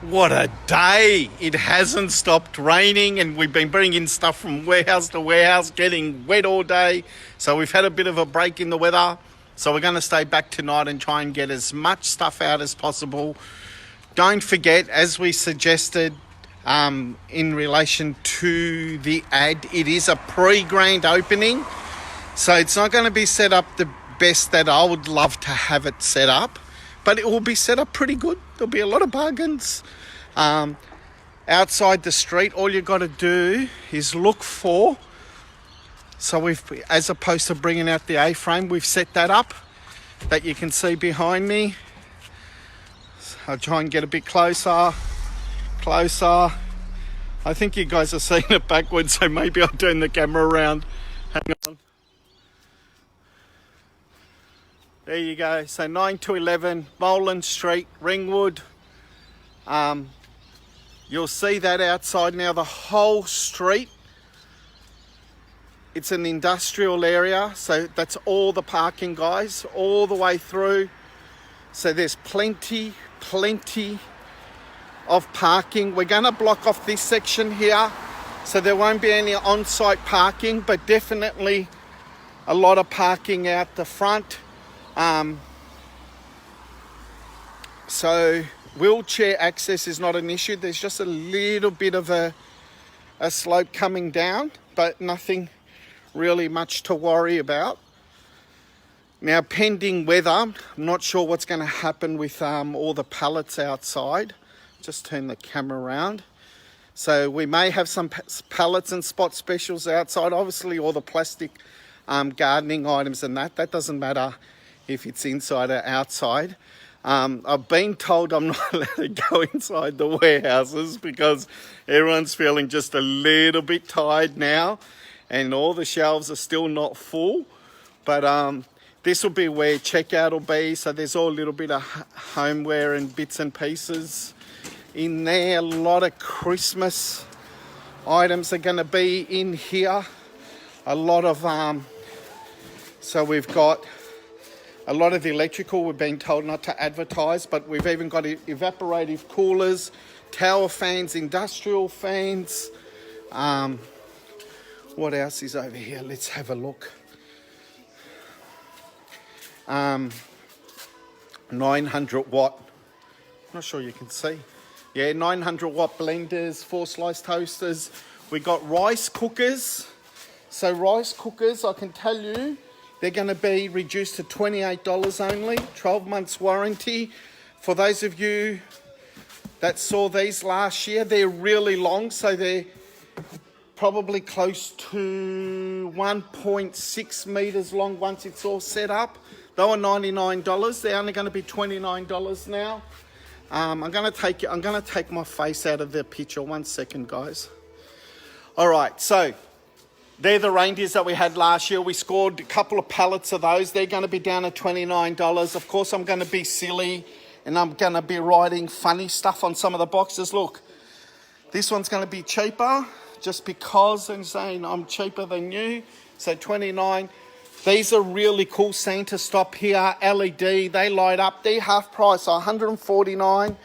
What a day. It hasn't stopped raining and we've been bringing stuff from warehouse to warehouse, getting wet all day. So we've had a bit of a break in the weather. So we're going to stay back tonight and try and get as much stuff out as possible. Don't forget, as we suggested in relation to the ad, it is a pre-grand opening. So it's not going to be set up the best that I would love to have it set up. But it will be set up pretty good. There'll be a lot of bargains. Outside the street, all you got to do is look for. So we've, as opposed to bringing out the A-frame, we've set that up that you can see behind me. I'll try and get a bit closer. I think you guys are seeing it backwards, so maybe I'll turn the camera around. Hang on. There you go. So 9 to 11, Molan Street, Ringwood. You'll see that outside now, the whole street. It's an industrial area, so that's all the parking, guys, all the way through. So there's plenty of parking. We're going to block off this section here, so there won't be any on-site parking, but definitely a lot of parking out the front. So wheelchair access is not an issue. There's just a little bit of a slope coming down, but nothing really much to worry about. Now, pending weather, I'm not sure what's going to happen with all the pallets outside. Just turn the camera around. So we may have some pallets and spot specials outside. Obviously, all the plastic gardening items and that doesn't matter if it's inside or outside. I've been told I'm not allowed to go inside the warehouses because everyone's feeling just a little bit tired now and all the shelves are still not full. But this will be where checkout will be. So there's all a little bit of homeware and bits and pieces in there. A lot of Christmas items are going to be in here. A lot of, so we've got a lot of electrical. We've been told not to advertise, but we've even got evaporative coolers, tower fans, industrial fans. What else is over here? Let's have a look. 900 watt. Not sure you can see. Yeah, 900 watt blenders, 4 slice toasters. We got rice cookers. So rice cookers, I can tell you, they're going to be reduced to $28 only, 12 months warranty. For those of you that saw these last year, they're really long, so they're probably close to 1.6 meters long once it's all set up. They were $99. They're only going to be $29 now. I'm going to take my face out of the picture. 1 second, guys. All right, so they're the reindeers that we had last year. We scored a couple of pallets of those. They're going to be down at $29. Of course, I'm going to be silly and I'm going to be writing funny stuff on some of the boxes. Look, this one's going to be cheaper just because I'm saying I'm cheaper than you. So $29. These are really cool. Santa stop here, LED. They light up. They're half price, so $149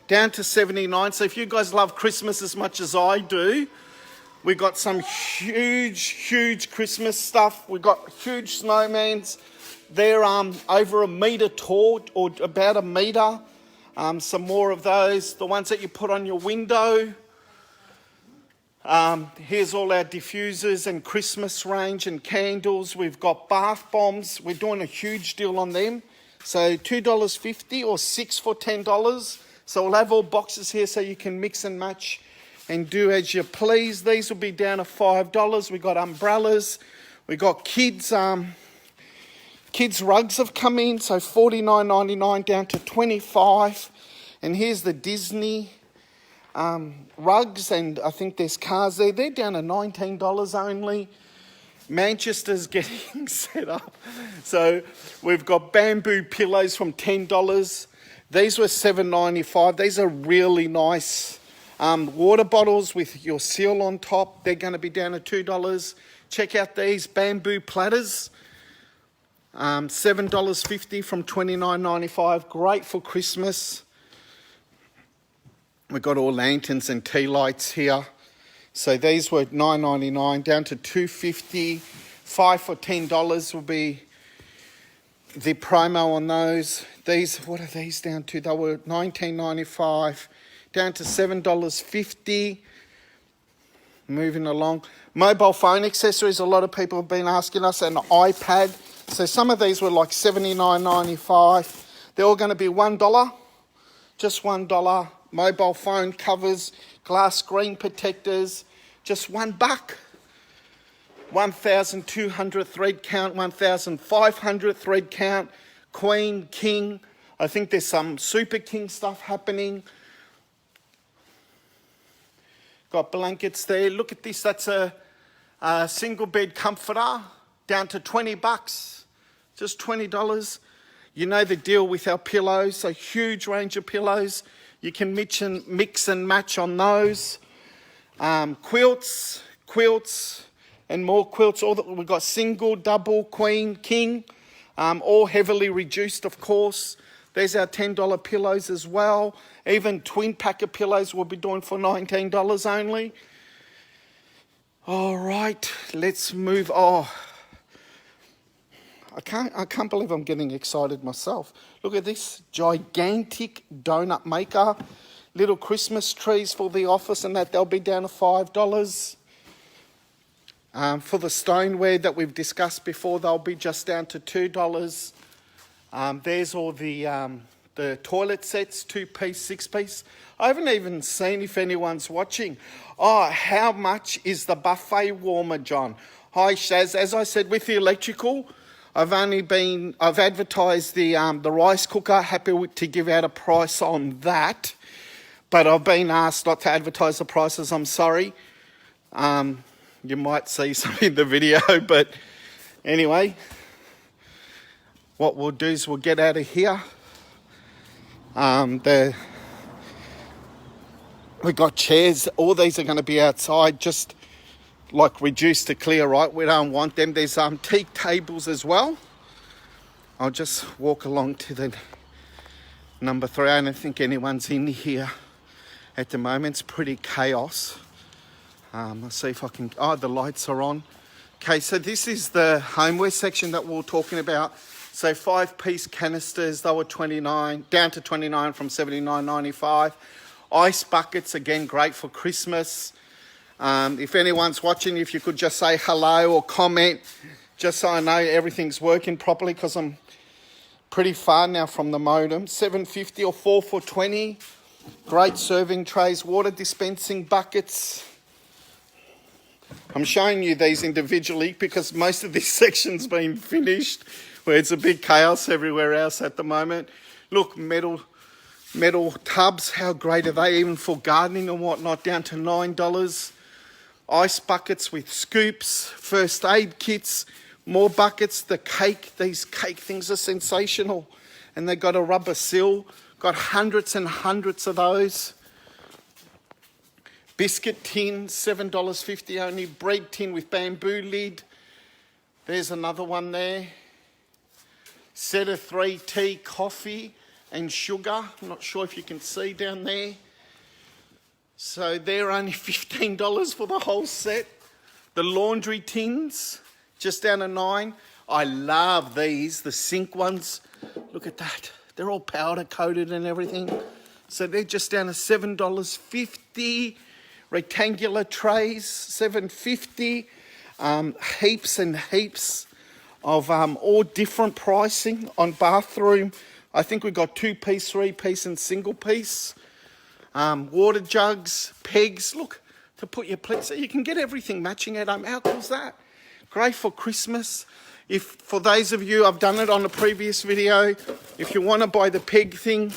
down to $79. So if you guys love Christmas as much as I do, we got some huge Christmas stuff. We got huge snowmans. They're over a metre tall, or about a metre. Some more of those. The ones that you put on your window. Here's all our diffusers and Christmas range and candles. We've got bath bombs. We're doing a huge deal on them. So $2.50 or $6 for $10. So we'll have all boxes here so you can mix and match and do as you please. These will be down to $5. We got umbrellas. We got kids rugs have come in, so $49.99 down to $25. And here's the Disney rugs, and I think there's cars there. They're down to $19 only. Manchester's getting set up. So we've got bamboo pillows from $10. These were $7.95. These are really nice. Water bottles with your seal on top, they're going to be down to $2. Check out these bamboo platters. $7.50 from $29.95. Great for Christmas. We've got all lanterns and tea lights here. So these were $9.99 down to $2.50. 5 for $10 will be the promo on those. These, what are these down to? They were $19.95 down to $7.50. Moving along. Mobile phone accessories, a lot of people have been asking us, an iPad. So some of these were like $79.95. They're all going to be $1, just $1. Mobile phone covers, glass screen protectors, just $1. 1,200 thread count, 1,500 thread count, Queen, King. I think there's some Super King stuff happening. Got blankets there. Look at this. That's a single bed comforter down to $20. Just $20. You know the deal with our pillows. A huge range of pillows. You can mix and match on those. Quilts, and more quilts. All that we've got single, double, queen, king. All heavily reduced, of course. There's our $10 pillows as well. Even twin pack of pillows we'll be doing for $19 only. All right, let's move. Oh, I can't believe I'm getting excited myself. Look at this gigantic donut maker. Little Christmas trees for the office and that, they'll be down to $5. For the stoneware that we've discussed before, they'll be just down to $2. There's all the toilet sets, 2-piece, 6-piece. I haven't even seen if anyone's watching. Oh, how much is the buffet warmer, John? Hi, Shaz. As I said, with the electrical, I've advertised the rice cooker. Happy to give out a price on that. But I've been asked not to advertise the prices. I'm sorry. You might see some in the video, but anyway, what we'll do is we'll get out of here. We've got chairs. All these are going to be outside, just like reduced to clear, right? We don't want them. There's teak tables as well. I'll just walk along to the number 3. I don't think anyone's in here at the moment. It's pretty chaos. Let's see if I can... Oh, the lights are on. Okay, so this is the homeware section that we were talking about. So 5-piece canisters, they were $29, down to $29 from $79.95. Ice buckets, again, great for Christmas. If anyone's watching, if you could just say hello or comment, just so I know everything's working properly, because I'm pretty far now from the modem. $7.50 or 4 for $20. Great serving trays, water dispensing buckets. I'm showing you these individually because most of this section's been finished, where it's a big chaos everywhere else at the moment. Look, metal tubs, how great are they, even for gardening and whatnot, down to $9. Ice buckets with scoops, first aid kits, more buckets. These cake things are sensational. And they got a rubber seal, got hundreds and hundreds of those. Biscuit tin, $7.50 only. Bread tin with bamboo lid. There's another one there. Set of 3 tea, coffee and sugar. I'm not sure if you can see down there. So they're only $15 for the whole set. The laundry tins, just down to $9. I love these, the sink ones. Look at that. They're all powder coated and everything. So they're just down to $7.50. Rectangular trays, $7.50. Heaps and heaps of all different pricing on bathroom. I think we've got 2-piece, 3-piece and single piece. Water jugs, pegs, look, to put your plates. So you can get everything matching at home. How cool's that? Great for Christmas. If for those of you, I've done it on a previous video, if you want to buy the peg thing,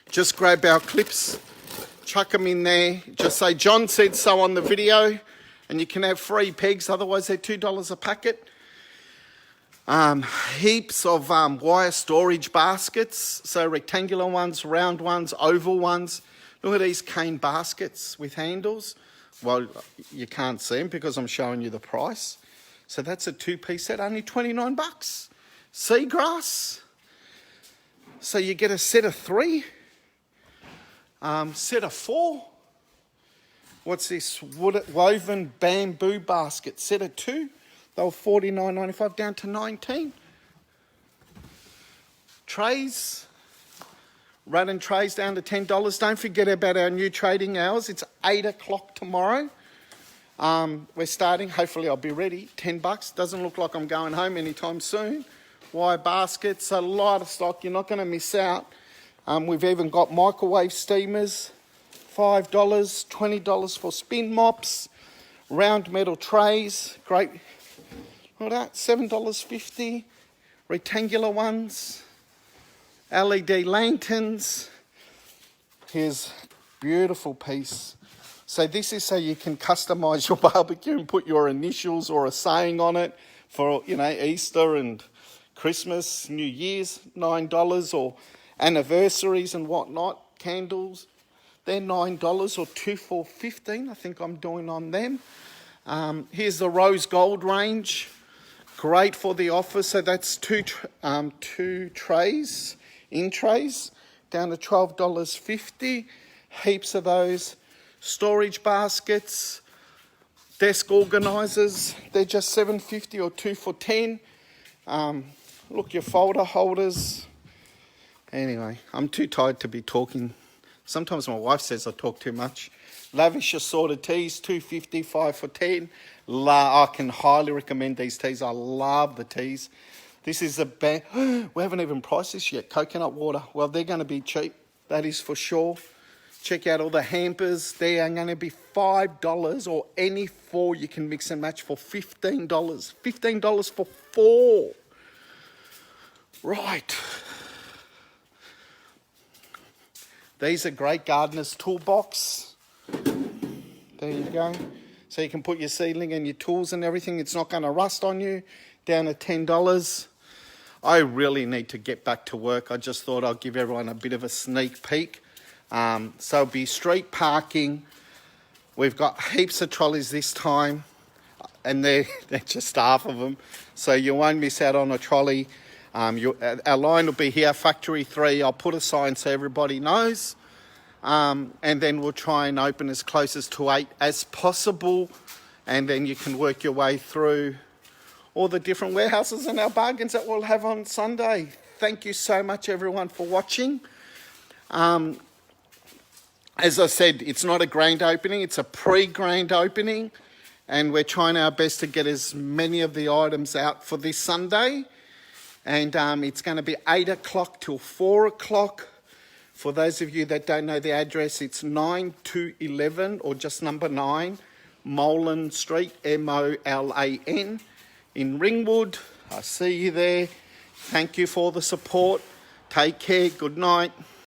just grab our clips, chuck them in there, just say John said so on the video, and you can have free pegs. Otherwise they're $2 a packet. Heaps of wire storage baskets, so rectangular ones, round ones, oval ones. Look at these cane baskets with handles. Well, you can't see them because I'm showing you the price. So that's a 2-piece set, only $29. Seagrass. So you get a set of 3. Set of 4. What's this? Woven bamboo basket. Set of 2. They were $49.95 down to $19. Trays. Running trays down to $10. Don't forget about our new trading hours. It's 8 o'clock tomorrow. We're starting. Hopefully I'll be ready. $10. Doesn't look like I'm going home anytime soon. Wire baskets. A lot of stock. You're not going to miss out. We've even got microwave steamers. $5. $20 for spin mops. Round metal trays. Great. Look at that. $7.50. Rectangular ones. LED lanterns. Here's a beautiful piece. So this is so you can customise your barbecue and put your initials or a saying on it for, you know, Easter and Christmas, New Year's, $9, or anniversaries and whatnot. Candles, they're $9 or 2 for $15. I think I'm doing on them. Here's the rose gold range. Great for the office. So that's two trays, in trays, down to $12.50. Heaps of those. Storage baskets, desk organisers, they're just $7.50 or 2 for $10. Look, your folder holders. Anyway, I'm too tired to be talking. Sometimes my wife says I talk too much. Lavish assorted teas, $2.50, 5 for $10. I can highly recommend these teas. I love the teas. This is a we haven't even priced this yet. Coconut water. Well, they're going to be cheap. That is for sure. Check out all the hampers. They are going to be $5 or any 4 you can mix and match for $15. $15 for 4. Right. These are great gardener's toolbox. There you go. So you can put your seedling and your tools and everything. It's not going to rust on you. Down to $10. I really need to get back to work. I just thought I'd give everyone a bit of a sneak peek. So it'll be street parking. We've got heaps of trolleys this time, and they're just half of them, so you won't miss out on a trolley. Our line will be here, Factory 3. I'll put a sign so everybody knows, and then we'll try and open as close as to 8 as possible, and then you can work your way through all the different warehouses and our bargains that we'll have on Sunday. Thank you so much, everyone, for watching. As I said, it's not a grand opening, it's a pre-grand opening, and we're trying our best to get as many of the items out for this Sunday. And it's going to be 8 o'clock till 4 o'clock. For those of you that don't know the address, it's 9211, or just number 9, Molan Street, Molan, in Ringwood. I see you there. Thank you for the support. Take care. Good night.